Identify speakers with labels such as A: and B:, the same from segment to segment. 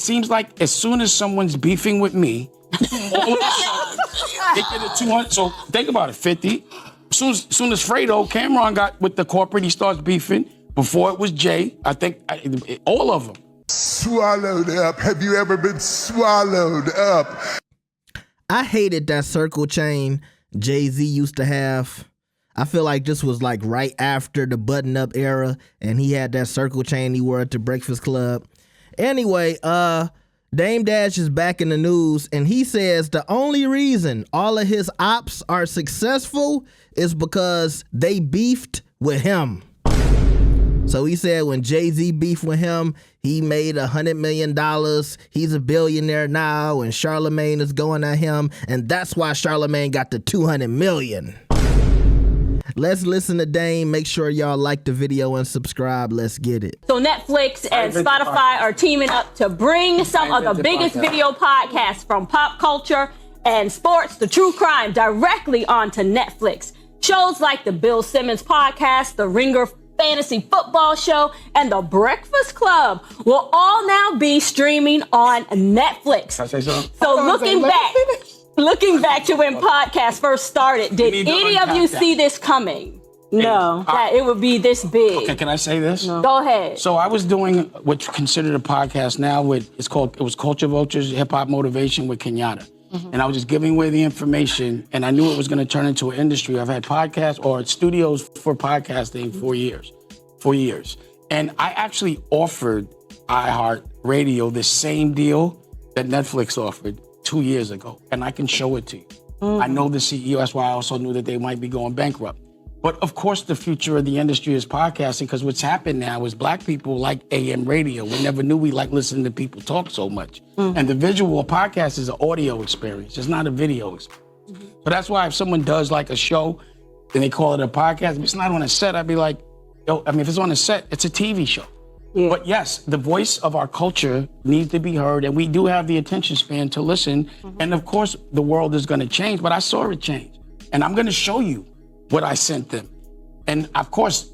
A: seems like as soon as someone's beefing with me, all of a sudden, they get a 200. So think about it, 50. Soon as Fredo, Cameron got with the corporate, he starts beefing. Before it was Jay, I think all of them.
B: Swallowed up. Have you ever been swallowed up?
C: I hated that circle chain Jay-Z used to have. I feel like this was like right after the button-up era, and he had that circle chain he wore at the Breakfast Club. Anyway, Dame Dash is back in the news, and he says the only reason all of his ops are successful is because they beefed with him. So he said when Jay-Z beefed with him, he made $100 million. He's a billionaire now, and Charlamagne is going at him, and that's why Charlamagne got the $200 million. Let's listen to Dame. Make sure y'all like the video and subscribe. Let's get it.
D: So Netflix and Spotify are teaming up to bring some of the biggest video podcasts from pop culture and sports to true crime directly onto Netflix. Shows like the Bill Simmons podcast, the Ringer Fantasy Football Show, and the Breakfast Club will all now be streaming on Netflix.
A: Can I say something?
D: So looking back to when podcasts first started, did any of you see this coming? No, that it would be this big.
A: Okay, can I say this?
D: No. Go ahead.
A: So I was doing what's considered a podcast now it was Culture Vultures, Hip Hop Motivation with Kenyatta. And I was just giving away the information, and I knew it was going to turn into an industry. I've had podcasts or studios for podcasting for years. And I actually offered iHeart Radio the same deal that Netflix offered 2 years ago, and I can show it to you. I know the CEO, that's why I also knew that they might be going bankrupt. But of course, the future of the industry is podcasting, because what's happened now is black people like AM radio. We never knew we liked listening to people talk so much. And the visual podcast is an audio experience. It's not a video experience. So that's why if someone does like a show and they call it a podcast, if it's not on a set, I'd be like, if it's on a set, it's a TV show. Yeah. But yes, the voice of our culture needs to be heard, and we do have the attention span to listen. And of course, the world is going to change, but I saw it change. And I'm going to show you what I sent them. And of course,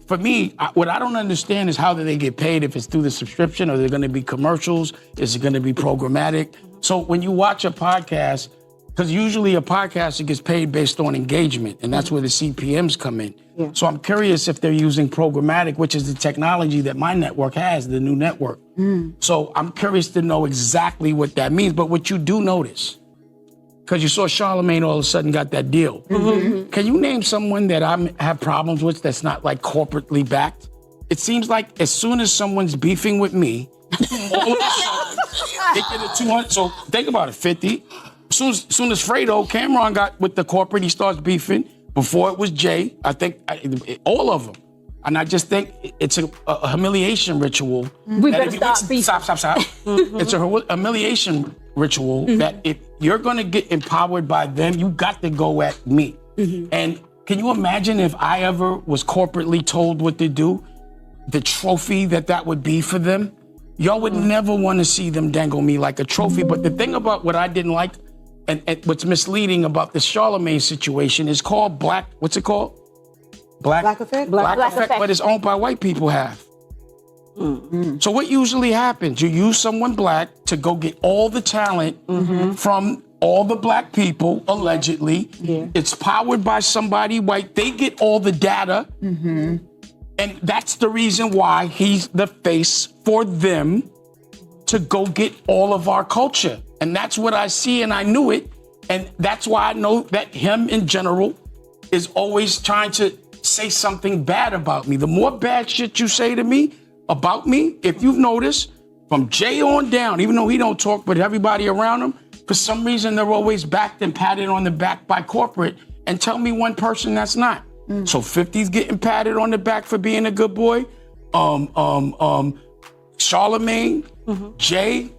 A: for me, what I don't understand is how do they get paid, if it's through the subscription, or they're going to be commercials, is it going to be programmatic? So when you watch a podcast, because usually a podcaster gets paid based on engagement, and that's where the CPMs come in. Yeah. So I'm curious if they're using programmatic, which is the technology that my network has, the new network. So I'm curious to know exactly what that means. But what you do notice, because you saw Charlamagne all of a sudden got that deal. Can you name someone that I have problems with that's not like corporately backed? It seems like as soon as someone's beefing with me, all of a sudden they get a 200. So think about it, 50. Soon as Fredo, Cameron got with the corporate, he starts beefing. Before it was Jay, I think all of them. And I just think it's a humiliation ritual.
D: We better stop beefing.
A: Stop. It's a humiliation ritual that if you're going to get empowered by them, you got to go at me. And can you imagine if I ever was corporately told what to do, the trophy that would be for them? Y'all would never want to see them dangle me like a trophy. But the thing about what I didn't like, and what's misleading about the Charlamagne situation is called what's it called? Black Effect? Black Effect, but it's owned by white people half. So what usually happens? You use someone black to go get all the talent from all the black people, allegedly. Yeah. It's powered by somebody white. They get all the data. And that's the reason why he's the face for them to go get all of our culture. And that's what I see, and I knew it. And that's why I know that him in general is always trying to say something bad about me. The more bad shit you say to me, about me, if you've noticed, from Jay on down, even though he don't talk, but everybody around him, for some reason they're always backed and patted on the back by corporate. And tell me one person that's not. So 50's getting patted on the back for being a good boy. Charlamagne, Jay,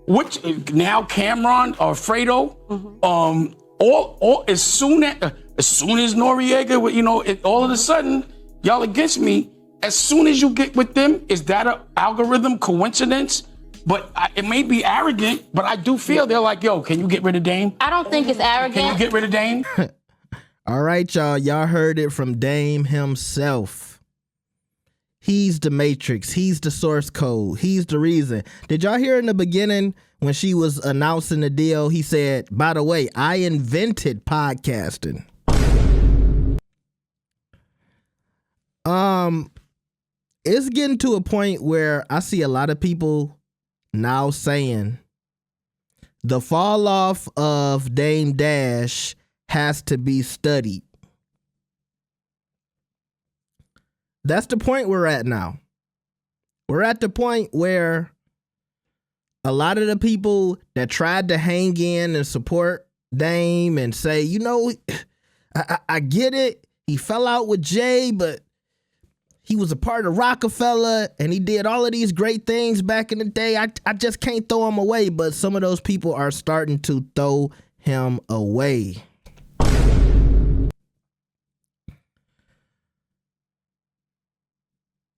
A: which now Cameron or Fredo, all as soon as Noriega, all of a sudden y'all against me. As soon as you get with them, is that an algorithm coincidence? But it may be arrogant, but I do feel they're like, yo, can you get rid of Dame?
D: I don't think it's arrogant.
A: Can you get rid of Dame?
C: All right, y'all. Y'all heard it from Dame himself. He's the matrix. He's the source code. He's the reason. Did y'all hear in the beginning when she was announcing the deal, he said, by the way, I invented podcasting. It's getting to a point where I see a lot of people now saying the fall off of Dame Dash has to be studied. That's the point we're at now. We're at the point where a lot of the people that tried to hang in and support Dame and say, you know, I get it. He fell out with Jay, but he was a part of Rockefeller and he did all of these great things back in the day. I just can't throw him away. But some of those people are starting to throw him away.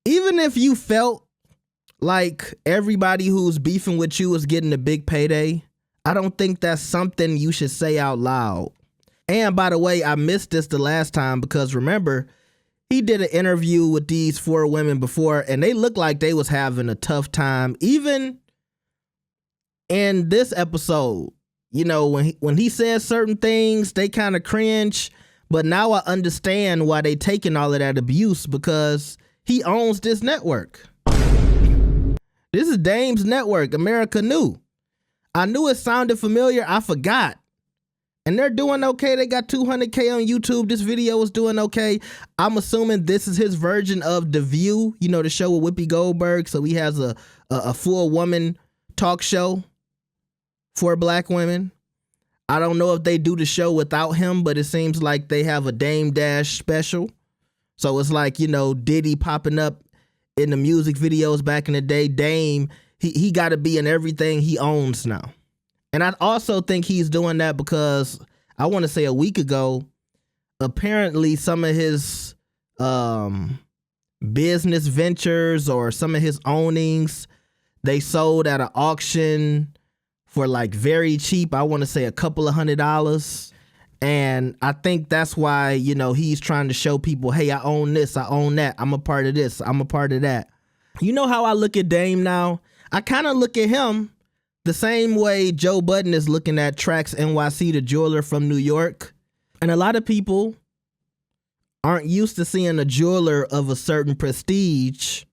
C: Even if you felt like everybody who's beefing with you is getting a big payday, I don't think that's something you should say out loud. And by the way, I missed this the last time because remember, he did an interview with these 4 women before and they looked like they was having a tough time. Even in this episode, you know, when he says certain things, they kind of cringe. But now I understand why they taking all of that abuse because he owns this network. This is Dame's network, America Knew. I knew it sounded familiar. I forgot. And they're doing okay. They got 200K on YouTube. This video is doing okay. I'm assuming this is his version of The View, you know, the show with Whoopi Goldberg. So he has a full woman talk show for black women. I don't know if they do the show without him, but it seems like they have a Dame Dash special. So it's like, you know, Diddy popping up in the music videos back in the day. Dame, he got to be in everything he owns now. And I also think he's doing that because I want to say a week ago, apparently some of his business ventures or some of his ownings, they sold at an auction for like very cheap. I want to say a couple of $100. And I think that's why, you know, he's trying to show people, hey, I own this, I own that. I'm a part of this, I'm a part of that. You know how I look at Dame now? I kind of look at him the same way Joe Budden is looking at Trax NYC, the jeweler from New York. And a lot of people aren't used to seeing a jeweler of a certain prestige,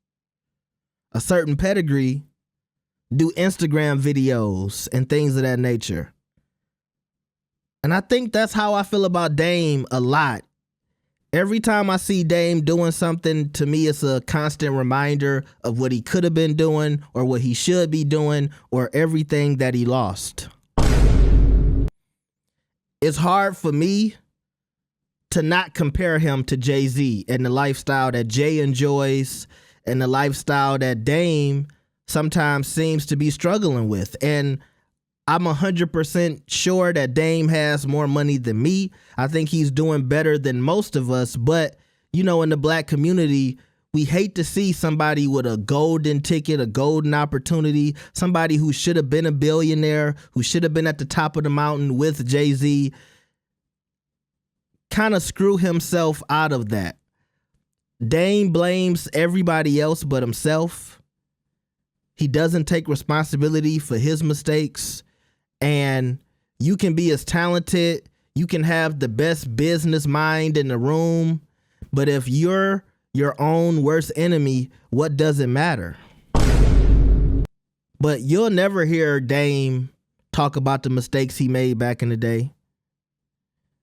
C: a certain pedigree, do Instagram videos and things of that nature. And I think that's how I feel about Dame a lot. Every time I see Dame doing something, to me, it's a constant reminder of what he could have been doing or what he should be doing or everything that he lost. It's hard for me to not compare him to Jay-Z and the lifestyle that Jay enjoys and the lifestyle that Dame sometimes seems to be struggling with. And I'm 100% sure that Dame has more money than me. I think he's doing better than most of us. But, you know, in the black community, we hate to see somebody with a golden ticket, a golden opportunity, somebody who should have been a billionaire, who should have been at the top of the mountain with Jay-Z, kind of screw himself out of that. Dame blames everybody else but himself. He doesn't take responsibility for his mistakes. And you can be as talented, you can have the best business mind in the room, but if you're your own worst enemy, what does it matter? But you'll never hear Dame talk about the mistakes he made back in the day.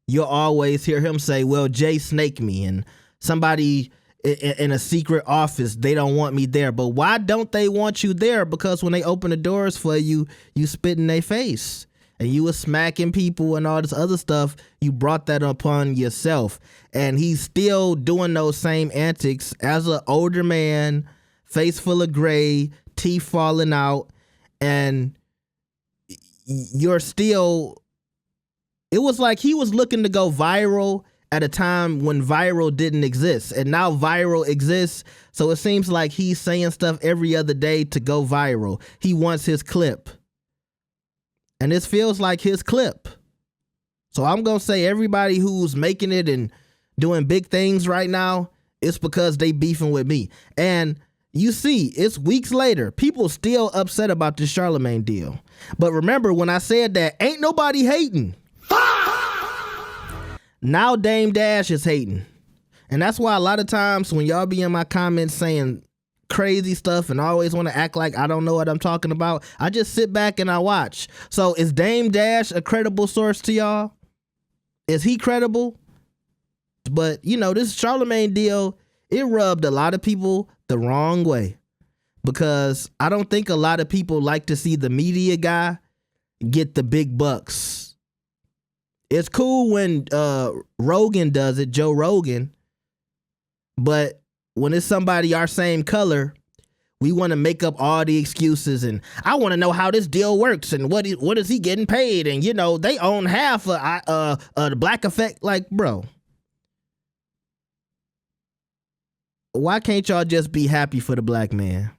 C: You'll always hear him say, well, Jay snaked me, and somebody in a secret office, they don't want me there. But why don't they want you there? Because when they open the doors for you, you spit in their face and you were smacking people and all this other stuff. You brought that upon yourself. And he's still doing those same antics as an older man, face full of gray, teeth falling out. And you're still, it was like he was looking to go viral at a time when viral didn't exist. And now viral exists. So it seems like he's saying stuff every other day to go viral. He wants his clip. And this feels like his clip. So I'm going to say everybody who's making it and doing big things right now, It's because they beefing with me. And you see, it's weeks later. People still upset about this Charlamagne deal. But remember when I said that ain't nobody hating. Now Dame Dash is hating. And that's why a lot of times when y'all be in my comments saying crazy stuff and always want to act like I don't know what I'm talking about, I just sit back and I watch. So is Dame Dash a credible source to y'all? Is he credible? But, you know, this Charlamagne deal, it rubbed a lot of people the wrong way. Because I don't think a lot of people like to see the media guy get the big bucks. It's cool when Rogan does it, Joe Rogan. But when it's somebody our same color, we want to make up all the excuses. And I want to know how this deal works and what is he getting paid? And, you know, they own half of the Black Effect. Like, bro, why can't y'all just be happy for the black man?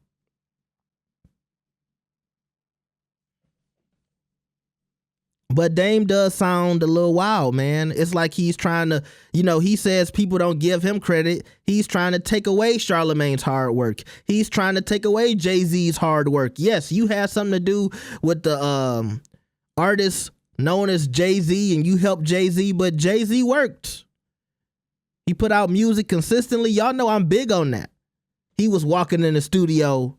C: But Dame does sound a little wild, man. It's like he's trying to, you know, he says people don't give him credit. He's trying to take away Charlamagne's hard work. He's trying to take away Jay-Z's hard work. Yes, you had something to do with the artist known as Jay-Z and you helped Jay-Z, but Jay-Z worked. He put out music consistently. Y'all know I'm big on that. He was walking in the studio,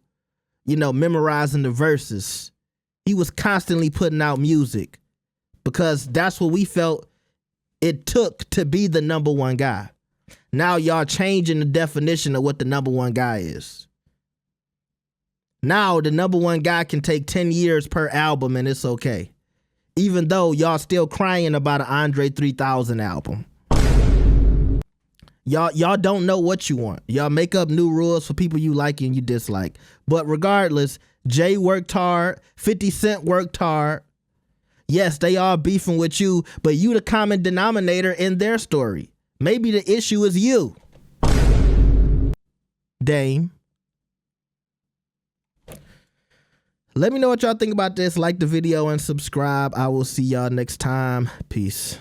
C: you know, memorizing the verses. He was constantly putting out music. Because that's what we felt it took to be the number one guy. Now y'all changing the definition of what the number one guy is. Now the number one guy can take 10 years per album and it's okay. Even though y'all still crying about an Andre 3000 album. Y'all don't know what you want. Y'all make up new rules for people you like and you dislike. But regardless, Jay worked hard. 50 Cent worked hard. Yes, they are beefing with you, but you the common denominator in their story. Maybe the issue is you, Dame. Let me know what y'all think about this. Like the video and subscribe. I will see y'all next time. Peace.